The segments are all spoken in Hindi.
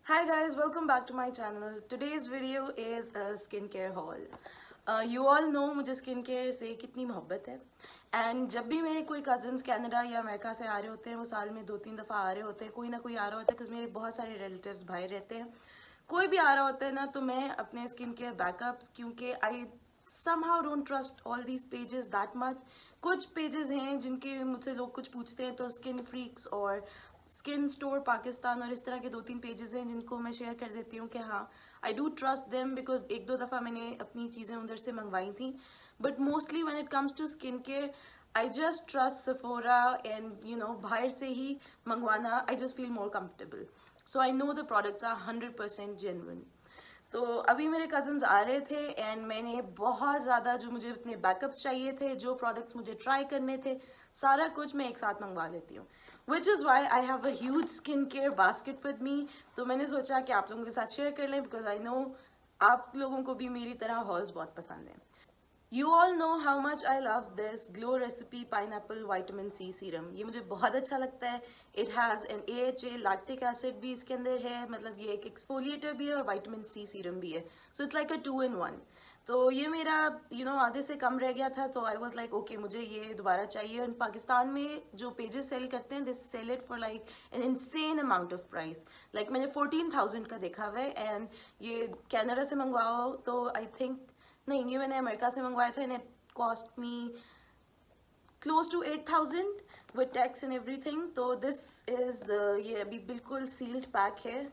Hi guys, welcome back to my channel. Today's video is a skincare haul. You all know मुझे skincare से कितनी मोहब्बत है एंड जब भी मेरे कोई कजन्स कनाडा या अमेरिका से आ रहे होते हैं वो साल में 2-3 दफ़ा आ रहे होते हैं, कोई ना कोई आ रहा होता है क्योंकि मेरे बहुत सारे रिलेटिव्स भाई रहते हैं, कोई भी आ रहा होता है ना तो मैं अपने स्किन केयर बैकअप्स क्योंकि आई somehow don't trust all these pages that much. कुछ पेजेस हैं जिनके मुझसे लोग कुछ पूछते हैं तो स्किन फ्रीक्स और स्किन स्टोर पाकिस्तान और इस तरह के 2-3 पेजेस हैं जिनको मैं शेयर कर देती हूँ कि हाँ I do trust them because 1-2 दफ़ा मैंने अपनी चीज़ें उधर से मंगवाई थी. But mostly when it comes to skin care I just trust Sephora and बाहर से ही मंगवाना I just feel more comfortable. So I know the products are 100% genuine. तो अभी मेरे कज़न्स आ रहे थे एंड मैंने बहुत ज़्यादा जो मुझे अपने बैकअप्स चाहिए थे, जो प्रोडक्ट्स मुझे ट्राई करने थे, सारा कुछ मैं एक साथ मंगवा लेती हूँ. Which is why I have a huge skin care basket with me. तो मैंने सोचा कि आप लोगों के साथ शेयर कर लें बिकॉज आई नो आप लोगों को भी मेरी तरह हॉल्स बहुत पसंद हैं. You all know how much I love this Glow Recipe Pineapple Vitamin C Serum. ये मुझे बहुत अच्छा लगता है. It has an AHA lactic acid भी इसके अंदर है, मतलब ये एक एक्सफोलिएटर भी है और विटामिन सी सीरम भी है. So it's like a 2-in-1. तो ये मेरा आधे से कम रह गया था तो आई वॉज लाइक ओके मुझे ये दोबारा चाहिए. और पाकिस्तान में जो पेजेस सेल करते हैं this sell it for like an insane amount of price. Like मैंने 14,000 का देखा हुआ है एंड ये कैनेडा से मंगवाओ तो आई थिंक नहीं, ये मैंने अमेरिका से मंगवाया था and it cost me close to 8,000 with tax and everything. तो दिस इज द ये अभी बिल्कुल सील्ड पैक है.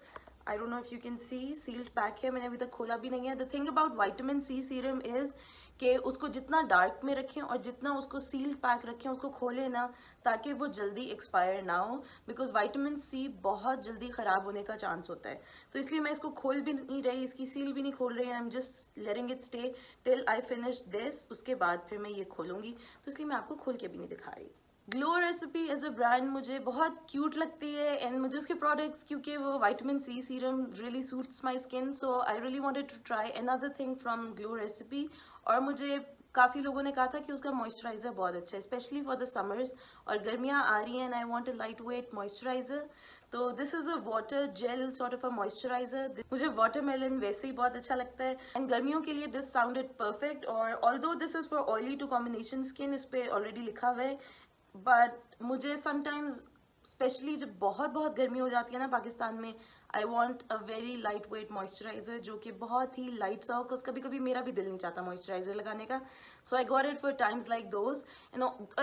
I don't know if you can see, sealed pack है, मैंने अभी तक खोला भी नहीं है. The thing about vitamin C serum is कि उसको जितना डार्क में रखें और जितना उसको सील्ड पैक रखें, उसको खोलें ना ताकि वो जल्दी एक्सपायर ना हो बिकॉज विटामिन सी बहुत जल्दी ख़राब होने का चांस होता है. तो इसलिए मैं इसको खोल भी नहीं रही, इसकी सील भी नहीं खोल रही. आई am just letting it stay till I finish this. उसके बाद फिर मैं ये खोलूँगी तो इसलिए मैं आपको खोल के भी नहीं दिखा रही. Glow Recipe as a brand मुझे बहुत क्यूट लगती है एंड मुझे उसके प्रोडक्ट्स क्योंकि वो vitamin C serum really suits my skin. So I really wanted to try another thing from Glow Recipe. और मुझे काफ़ी लोगों ने कहा था कि उसका मॉइस्चराइज़र बहुत अच्छा है स्पेशली फॉर द समर्स. और गर्मियाँ आ रही हैं and I want a light weight moisturiser. तो this is a water gel sort of a moisturiser. मुझे वाटरमेलन वैसे ही बहुत अच्छा लगता है एंड गर्मियों के लिए दिस साउंडेड परफेक्ट. और although this is for oily to combination skin, इस पर ऑलरेडी लिखा हुआ है. बट मुझे समटाइम्स स्पेशली जब बहुत बहुत गर्मी हो जाती है ना पाकिस्तान में, I want a very light weight moisturiser जो कि बहुत ही लाइट सा हो. बिकॉज कभी कभी मेरा भी दिल नहीं चाहता मॉइस्चराइज़र लगाने का. So I got it for times like those.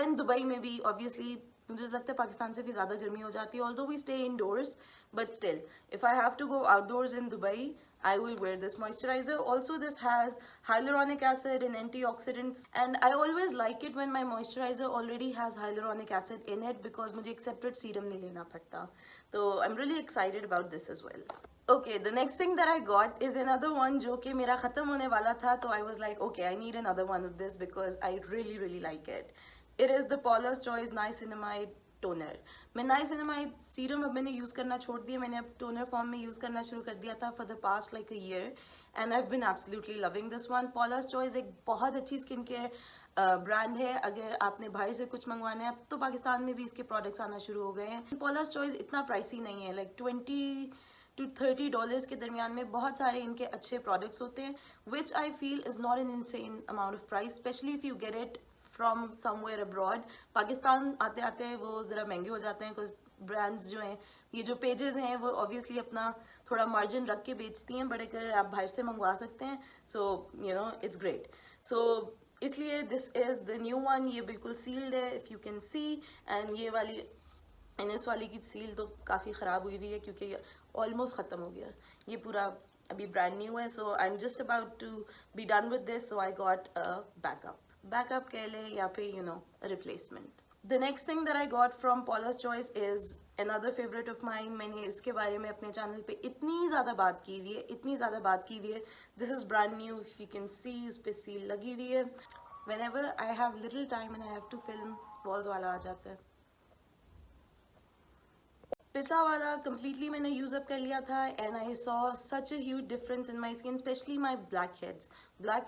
In Dubai में भी ऑब्वियसली मुझे लगता है पाकिस्तान से भी ज़्यादा गर्मी हो जाती है although we stay indoors. But still if I have to go outdoors in Dubai I will wear this moisturizer. Also, this has hyaluronic acid and antioxidants, and I always like it when my moisturizer already has hyaluronic acid in it because मुझे एक separate serum नहीं लेना पड़ता. So I'm really excited about this as well. Okay, the next thing that I got is another one जो कि मेरा ख़त्म होने वाला था तो I was like okay I need another one of this because I really like it. It is the Paula's Choice Niacinamide toner. मैं नाइसिनामाइड सीरम अब मैंने यूज़ करना छोड़ दिया, मैंने अब टोनर फॉर्म में यूज़ करना शुरू कर दिया था for the past like a year and I have been absolutely loving this one. Paula's choice एक बहुत अच्छी स्किन केयर ब्रांड है. अगर आपने बाहर से कुछ मंगवाना है, अब तो पाकिस्तान में भी इसके प्रोडक्ट्स आना शुरू हो गए हैं. पॉलास चॉइस इतना प्राइसी नहीं है, लाइक $20 to $30 के दरमियान में बहुत सारे इनके अच्छे प्रोडक्ट्स होते हैं which I feel is not an insane amount of price specially if you get it from somewhere abroad. Pakistan आते आते वो ज़रा महंगे हो जाते हैं बिकॉज ब्रांड्स जो हैं, ये जो पेजेस हैं वो ऑब्वियसली अपना थोड़ा मार्जिन रख के बेचती हैं. बट अगर आप बाहर से मंगवा सकते हैं सो इट्स ग्रेट. सो इसलिए this is the new one. ये बिल्कुल सील्ड है if you can see. And ये वाली इस वाली की सील तो काफ़ी ख़राब हुई हुई है क्योंकि ऑलमोस्ट ख़त्म हो गया. ये पूरा अभी ब्रांड न्यू है. So I am just about to be done with this. So I got a backup कह लें या फिर replacement. The next thing that I got from Paula's choice is another favourite of mine. मैंने इसके बारे में अपने चैनल पे इतनी ज़्यादा बात की हुई है. This is brand new if you can see. उस पर सील लगी हुई है. Whenever I have little time and I have to film वॉल्स वाला आ जाता है. पिछला वाला कम्प्लीटली मैंने यूज अप कर लिया था and I saw such a huge difference in my skin, specially my black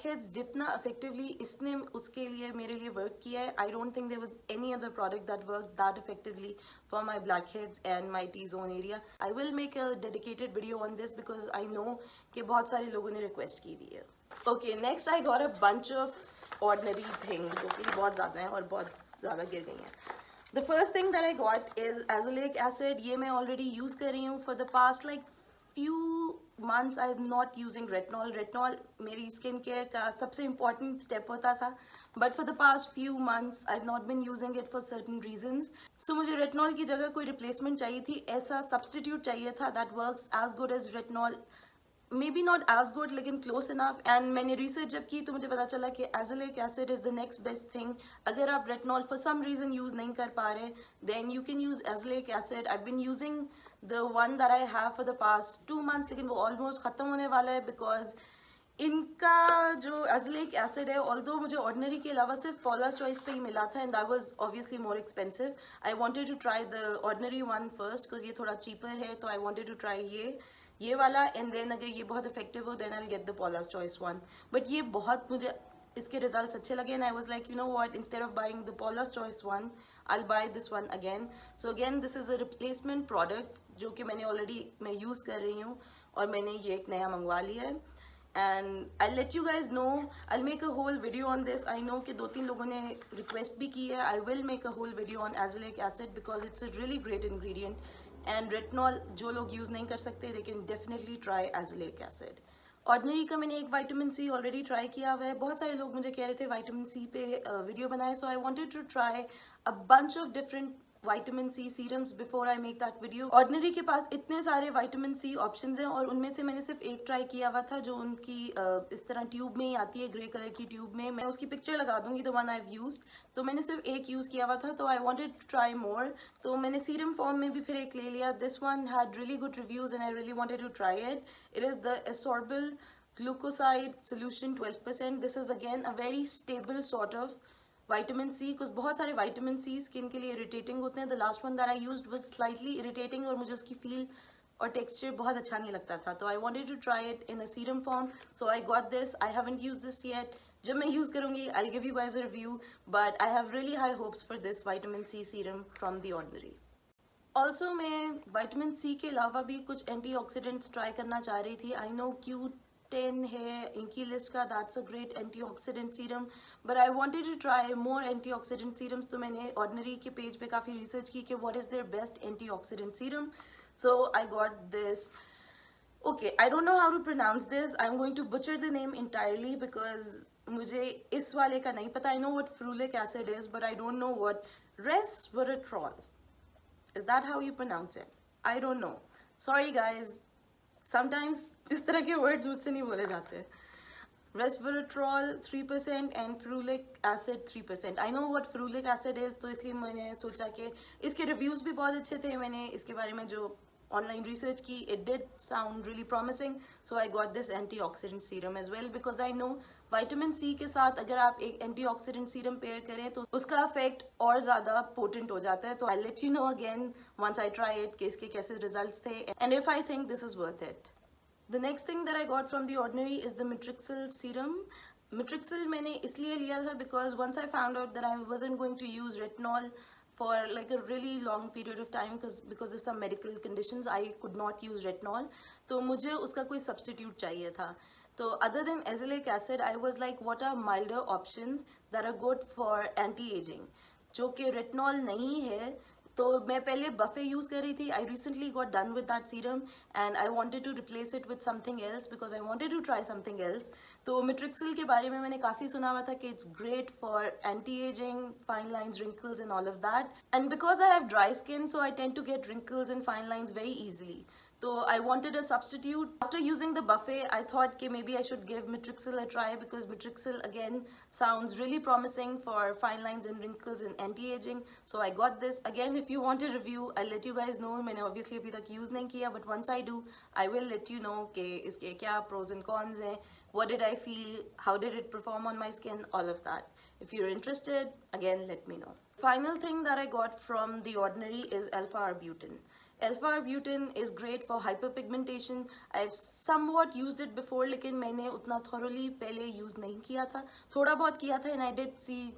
heads जितना इफेक्टिवली इसने उसके लिए मेरे लिए वर्क किया है, I don't think there was any other product that work that effectively for my blackheads and my T zone area. I will make a dedicated video on this because I know कि बहुत सारे लोगों ने रिक्वेस्ट की हुई है. Okay, next I got a bunch of ordinary things जो कि बहुत ज़्यादा हैं और बहुत ज़्यादा गिर गई हैं. The first thing that I got is azelaic acid. ये मैं already use कर रही हूँ for the past like few months. I'm not using retinol. Retinol मेरी skin care का सबसे important step होता था. But for the past few months, I've not been using it for certain reasons. So मुझे retinol की जगह कोई replacement चाहिए थी, ऐसा substitute चाहिए था that works as good as retinol. Maybe not as good लेकिन क्लोज इनफ. एंड मैंने रिसर्च जब की तो मुझे पता चला कि azelaic acid is the next best thing. अगर आप retinol for some reason use नहीं कर पा रहे then you can use azelaic acid. I been using the one that I have for the past 2 months, लेकिन वो ऑलमोस्ट खत्म होने वाला है बिकॉज इनका जो एजेलिक एसिड है ऑल्दो मुझे ऑर्डिनरी के अलावा सिर्फ पॉलर्स चॉइस पे ही मिला था and that was obviously more expensive. I wanted to try the Ordinary one first because ये थोड़ा चीपर है, तो आई वांटेड टू ट्राई ये वाला एंड देन अगर ये बहुत इफेक्टिव हो then I will get the Paula's Choice one. But ये बहुत मुझे इसके रिजल्ट्स अच्छे लगे and I was like you know what, instead of buying the Paula's Choice one I will buy this one again. So again this is a replacement product जो कि मैंने ऑलरेडी मैं यूज़ कर रही हूँ और मैंने ये एक नया मंगवा लिया है. And I let you guys know, I make a whole video on this. I know कि 2-3 लोगों ने रिक्वेस्ट भी की है. I will make a whole video on azelaic acid because it's a really great ingredient. And retinol जो लोग यूज़ नहीं कर सकते they can definitely try azelaic acid. Ordinary का मैंने एक विटामिन सी ऑलरेडी ट्राई किया हुआ है. बहुत सारे लोग मुझे कह रहे थे विटामिन सी पे वीडियो बनाए, so I wanted to try a bunch of different vitamin C serums before I make that video. Ordinary के पास इतने सारे विटामिन सी ऑप्शंस हैं और उनमें से मैंने सिर्फ एक ट्राई किया हुआ था जो उनकी इस तरह ट्यूब में ही आती है, ग्रे कलर की ट्यूब में. मैं उसकी पिक्चर लगा दूंगी, the one I have used. तो मैंने सिर्फ एक यूज़ किया हुआ था, तो I wanted to try more. तो मैंने सीरम फॉर्म में भी फिर एक ले लिया. This one had really good reviews and I really wanted to try it. It is the ascorbyl glucoside solution 12%. This is again a very stable sort of vitamin C because बहुत सारे vitamin C स्किन के लिए इरिटेटिंग होते हैं. The last one that I used was slightly irritating और मुझे उसकी फील और टेक्सचर बहुत अच्छा नहीं लगता था. तो I wanted to try it in a serum form, so I got this. I haven't used this yet. जब मैं यूज़ करूँगी I'll give you guys a review, but I have really high hopes for this vitamin C serum from The Ordinary. Also मैं विटामिन सी के अलावा भी कुछ एंटीऑक्सीडेंट्स ट्राई करना चाह रही थी. आई नो Q10 है इनकी लिस्ट का, that's a great antioxidant serum, but I wanted to try more antioxidant serums. तो मैंने ऑर्डिनरी के पेज पे काफ़ी रिसर्च की कि what is their best antioxidant serum. So I got this. Okay, I don't know how to pronounce this. I'm going to butcher the name entirely because मुझे इस वाले का नहीं पता. I know what ferulic acid is, but I don't know what resveratrol. Is that how you pronounce it? I don't know. Sorry guys. Sometimes इस तरह के words मुझसे नहीं बोले जाते. Resveratrol 3% and ferulic acid 3%. I know what ferulic acid is, तो इसलिए मैंने सोचा कि इसके reviews भी बहुत अच्छे थे. मैंने इसके बारे में जो ऑनलाइन रिसर्च की, it did sound really promising, so I got this antioxidant serum as well because I know vitamin C के साथ अगर आप एक एंटीऑक्सीडेंट सीरम पेयर करें तो उसका इफेक्ट और ज़्यादा पोटेंट हो जाता है. तो I let you know again once I try it कि इसके कैसे रिजल्ट्स थे and if I think this is worth it. The next thing that I got from the Ordinary is the Matrixyl serum. Matrixyl मैंने इसलिए लिया था because once I found out that I wasn't going to use retinol for like a really long period of time because of some medical conditions I could not use retinol. तो मुझे उसका कोई substitute चाहिए था. तो other than azelaic acid I was like what are milder options that are good for anti-aging जो कि retinol नहीं है. तो मैं पहले बफे यूज़ कर रही थी. I recently got done with that serum and I wanted to replace it with something else because I wanted to try something else. तो मिट्रिक्सिल के बारे में मैंने काफ़ी सुना हुआ था कि it's great for anti aging, fine lines, wrinkles and all of that. And because I have dry skin so I tend to get wrinkles and fine lines very easily. So I wanted a substitute. After using the buffet, I thought कि maybe I should give Mitrixil a try because Mitrixil again sounds really promising for fine lines and wrinkles and anti-aging. So I got this. Again, if you want a review, I'll let you guys know. मैंने obviously अभी तक use नहीं किया, but once I do, I will let you know कि इसके क्या pros and cons हैं. What did I feel? How did it perform on my skin? All of that. If you're interested, again, let me know. Final thing that I got from The Ordinary is alpha-arbutin. Alpha-arbutin is great for hyperpigmentation. I've somewhat used it before, लेकिन मैंने उतना thoroughly पहले use नहीं किया था. थोड़ा बहुत किया था and I did see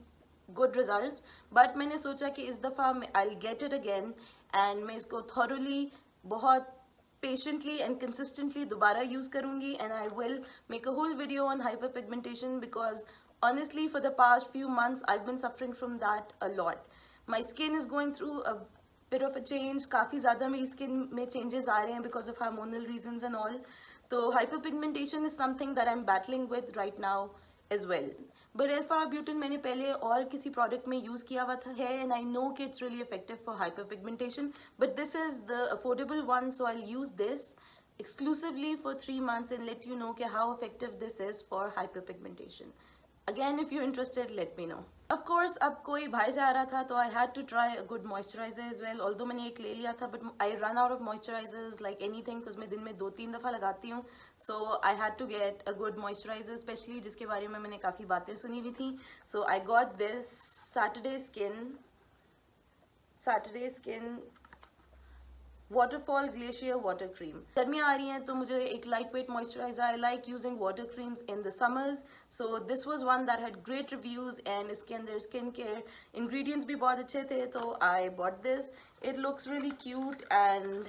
good results. But मैंने सोचा कि इस दफ़ा I'll get it again and मैं इसको thoroughly बहुत patiently and consistently दोबारा use करूँगी, and I will make a whole video on hyperpigmentation because honestly for the past few months I've been suffering from that a lot. My skin is going through a bit of a change. काफ़ी ज़्यादा मेरी skin में changes आ रहे हैं because of hormonal reasons and all. तो hyperpigmentation is something that I'm battling with right now as well. But alpha-arbutin मैंने पहले और किसी product में use किया हुआ है and I know कि it's really effective for hyperpigmentation. But this is the affordable one, so I'll use this exclusively for 3 months and let you know कि how effective this is for hyperpigmentation. Again, if you're interested, let me know. Of course, अब कोई बाहर से आ रहा था तो I had to try a good moisturizer as well. Although मैंने एक ले लिया था, but I run out of moisturizers like anything because मैं दिन में 2-3 दफ़ा लगाती हूँ. So I had to get a good moisturizer, especially जिसके बारे में मैंने काफ़ी बातें सुनी हुई थी. So I got this Saturday Skin Waterfall Glacier Water Cream. गर्मियाँ आ रही हैं तो मुझे एक lightweight moisturizer. I like using water creams in the summers. So this was one that had great reviews and इसके अंदर skin care ingredients भी बहुत अच्छे थे, तो I bought this. It looks really cute and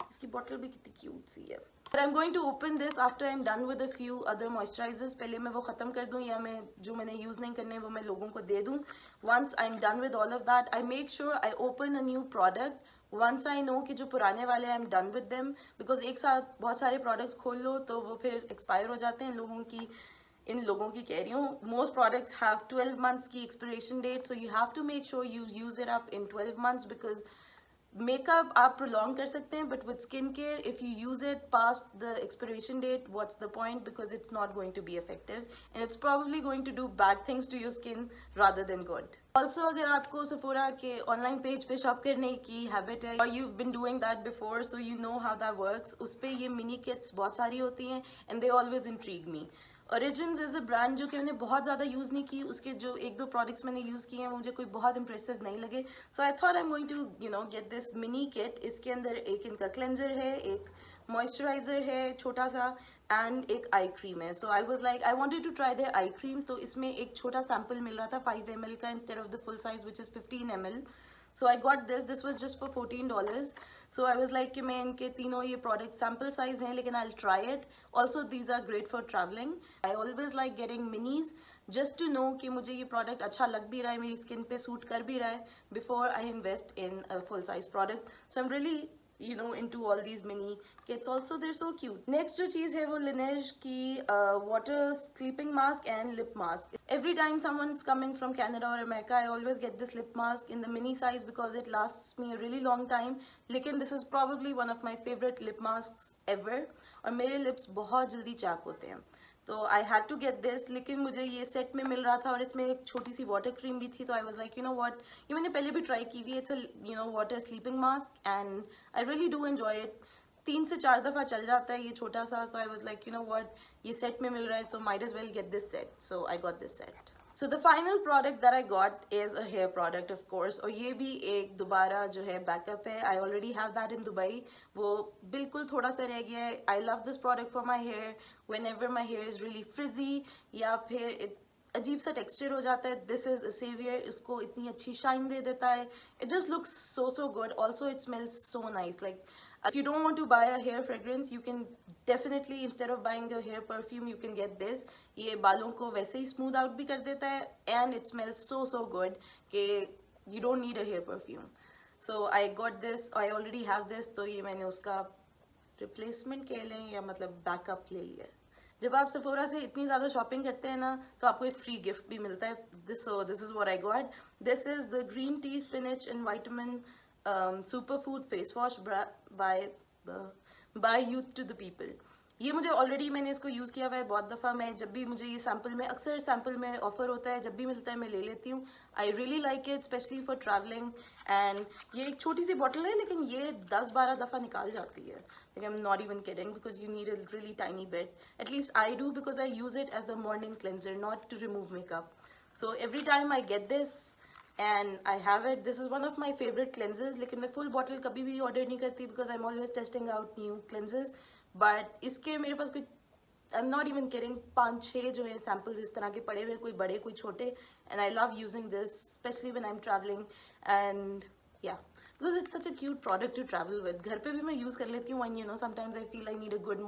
इसकी bottle भी कितनी cute सी है. But I'm going to open this after I'm done with a few other moisturizers. पहले मैं वो ख़त्म कर दूँ या मैं जो मैंने use नहीं करने वो मैं लोगों को दे दूँ. Once I'm done with all of that, I make sure I open a new product. Once I know कि जो पुराने वाले I'm done with them, because एक साथ बहुत सारे products खोल लो तो वो फिर expire हो जाते हैं. इन लोगों की कह रही हूँ, most products have 12 months की expiration date, so you have to make sure you use it up in 12 months because makeup आप prolong कर सकते हैं, but with skincare, if you use it past the expiration date, what's the point? Because it's not going to be effective and it's probably going to do bad things to your skin rather than good. Also, अगर आपको Sephora के online page पे shop करने की habit है, or you've been doing that before, so you know how that works, उस पे ये mini kits बहुत सारी होती हैं and they always intrigue me. Origins is a brand जो कि मैंने बहुत ज़्यादा यूज़ नहीं की, उसके जो 1-2 प्रोडक्ट्स मैंने यूज़ किए हैं वो मुझे कोई बहुत इंप्रेसिव नहीं लगे. So I thought I am going to get this mini kit. इसके अंदर एक इनका क्लेंजर है, एक मॉइस्चराइज़र है छोटा सा एंड एक आई क्रीम है. So I was like I wanted to try their eye cream. तो इसमें एक छोटा सैम्पल मिल रहा था 5 ml का instead of the full size which is 15 ml. So I got this was just for $14. So I was like कि मैं इनके तीनों ये product sample size हैं लेकिन I'll try it. Also these are great for traveling. I always like getting minis just to know कि मुझे ये product अच्छा लग भी रहा है, मेरी skin पे suit कर भी रहा है before I invest in a full size product. So I'm really into all these mini kits. Also they're so cute. Next जो चीज़ है वो Laneige की water sleeping mask and lip mask. Every time someone's coming from Canada or America, I always get this lip mask in the mini size because it lasts me a really long time. लेकिन this is probably one of my favorite lip masks ever. और मेरे lips बहुत जल्दी चैप होते हैं, तो I had to get this. लेकिन मुझे ये सेट में मिल रहा था और इसमें एक छोटी सी वाटर क्रीम भी थी, तो आई वाज लाइक व्हाट, ये मैंने पहले भी ट्राई की हुई है. It's a water sleeping mask and I really do enjoy it. 3 से 4 दफ़ा चल जाता है ये छोटा सा. So I was like what, ये सेट में मिल रहा है तो might as well get this set. So I got this set. So the final product that I got is a hair product, of course. और ये भी एक दोबारा जो है बैकअप है. I already have that in Dubai. वो बिल्कुल थोड़ा सा रह गया है. I love this product for my hair. Whenever my hair is really frizzy या फिर अजीब सा टेक्सचर हो जाता है, दिस इज अ सेवियर. इसको इतनी अच्छी शाइन दे देता है. It just looks so good. Also it smells so nice. Like if you don't want to buy a hair fragrance, you can definitely, instead of buying a hair perfume, you can get this. ये बालों को वैसे ही smooth out भी कर देता है and it smells so good कि you don't need a hair perfume. So I got this. I already have this. तो ये मैंने उसका replacement कह लें या मतलब backup ले लिया. जब आप Sephora से इतनी ज़्यादा शॉपिंग करते हैं ना तो आपको एक फ्री गिफ्ट भी मिलता है. This is what I got. This is the green tea spinach and vitamin superfood face wash by Youth to the People. ये मुझे ऑलरेडी मैंने इसको यूज़ किया हुआ है बहुत दफ़ा. मैं जब भी मुझे ये सैम्पल में, अक्सर सैम्पल में ऑफर होता है, जब भी मिलता है मैं ले लेती हूँ. I really like it, specially for travelling. And ये एक छोटी सी बॉटल है लेकिन ये 10-12 दफ़ा निकाल जाती है. Like I'm not even kidding, because you need a really tiny bit. At least I do, because I use it as a morning cleanser, not to remove makeup. So every time I get this, and I have it. This is one of my favorite cleansers, लेकिन मैं full bottle कभी भी order नहीं करती because I'm always testing out new cleansers. But इसके मेरे पास कोई, I'm not even kidding, 5-6 जो है samples इस तरह के पड़े हुए, कोई बड़े कोई छोटे, and I love using this especially when I'm traveling. And yeah, because it's such a cute product to travel with. घर पे भी मैं use कर लेती हूँ, and you know sometimes I feel I need a good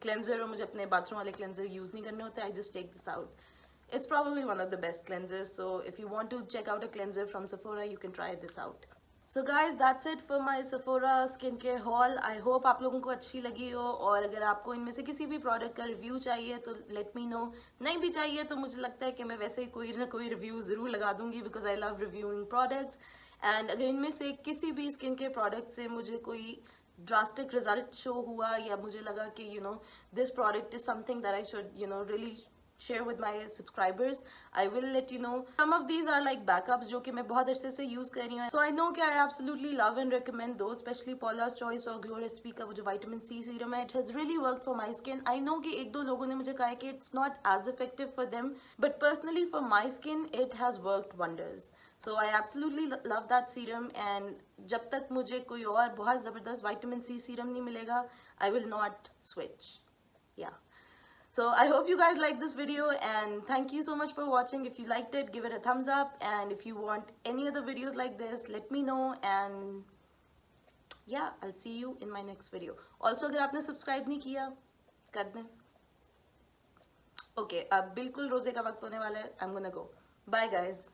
cleanser और मुझे अपने bathroom वाले cleanser use नहीं करने होते, I just take this out. It's probably one of the best cleansers, so if you want to check out a cleanser from Sephora, you can try this out. So guys, that's it for my Sephora skincare haul. I hope आप लोगों को अच्छी लगी हो, और अगर आपको इनमें से किसी भी प्रोडक्ट का रिव्यू चाहिए तो let me know. नहीं भी चाहिए तो मुझे लगता है कि मैं वैसे ही कोई ना कोई रिव्यू ज़रूर लगा दूंगी because I love reviewing products. And अगर इनमें से किसी भी स्किन केयर प्रोडक्ट से मुझे कोई drastic result शो हुआ, या मुझे लगा कि you know this product is something that I should you know really share with my subscribers, I will let you know. Some of these are like backups जो कि मैं बहुत अरसे से use कर रही हूँ, so I know कि I absolutely love and recommend those, especially Paula's Choice और Glow Recipe का वो जो vitamin C serum है, it has really worked for my skin. I know कि एक दो लोगों ने मुझे कहा है कि it's not as effective for them, but personally for my skin it has worked wonders. So I absolutely love that serum, and जब तक मुझे कोई और बहुत ज़बरदस्त vitamin C serum नहीं मिलेगा, I will not switch. Yeah. So I hope you guys liked this video, and thank you so much for watching. If you liked it, give it a thumbs up, and if you want any other videos like this, let me know, and yeah, I'll see you in my next video. Also, अगर आपने subscribe नहीं किया, कर दें. Okay, अब बिल्कुल रोज़े का वक्त होने वाला है. I'm gonna go. Bye guys.